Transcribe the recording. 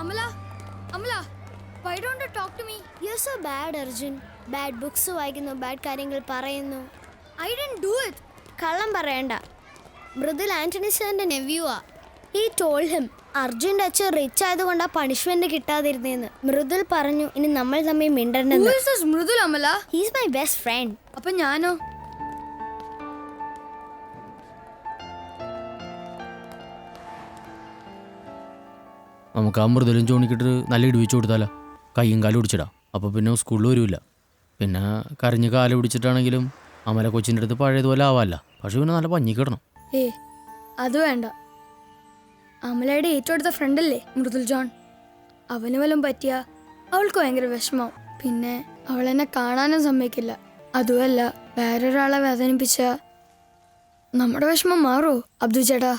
Amala, Amala, why don't you talk to me? You're so bad, Arjun. Bad books വായിക്കുന്നു, bad കാര്യങ്ങൾ പറയുന്നു. I didn't do it. കള്ളം പറയണ്ട. മൃദുൽ ആന്റണി സാറിന്റെ നെവ്യൂവാ. He told him അർജുൻ്റെ അച്ഛൻ റിച്ച് ആയതുകൊണ്ടാ പണിഷ്മെന്റ് കിട്ടാതിരുന്നേന്ന്. മൃദുൽ പറഞ്ഞു ഇനി നമ്മൾ തമ്മിൽ Who മിണ്ടണ്ടെന്ന്. is this Mridul, Amala? He's my best friend. അപ്പൊ ഞാനോ? നമുക്ക് ആ മൃദുലും ചോണിക്കിട്ട് നല്ല ഇടി വെച്ച് കൊടുത്താലോ? കയ്യും കാലും പിടിച്ചിടാം. അപ്പോൾ പിന്നെ സ്കൂളിൽ വരില്ല. പിന്നെ കരഞ്ഞ് കാല് പിടിച്ചിട്ടാണെങ്കിലും അമല കൊച്ചിൻ്റെ അടുത്ത് പഴയതുപോലെ ആവാമല്ല. പക്ഷെ പിന്നെ നല്ല പഞ്ഞി കിടണം. അത് വേണ്ട. അമലയുടെ ഏറ്റവും അടുത്ത ഫ്രണ്ടല്ലേ മൃദുൽ ജോൺ. അവന് വല്ലതും പറ്റിയ അവൾക്ക് ഭയങ്കര വിഷമം. പിന്നെ അവൾ എന്നെ കാണാനും സമ്മതിക്കില്ല. അതുമല്ല വേറൊരാളെ വേദനിപ്പിച്ച നമ്മുടെ വിഷമം മാറോ അബ്ദു ചേട്ടാ?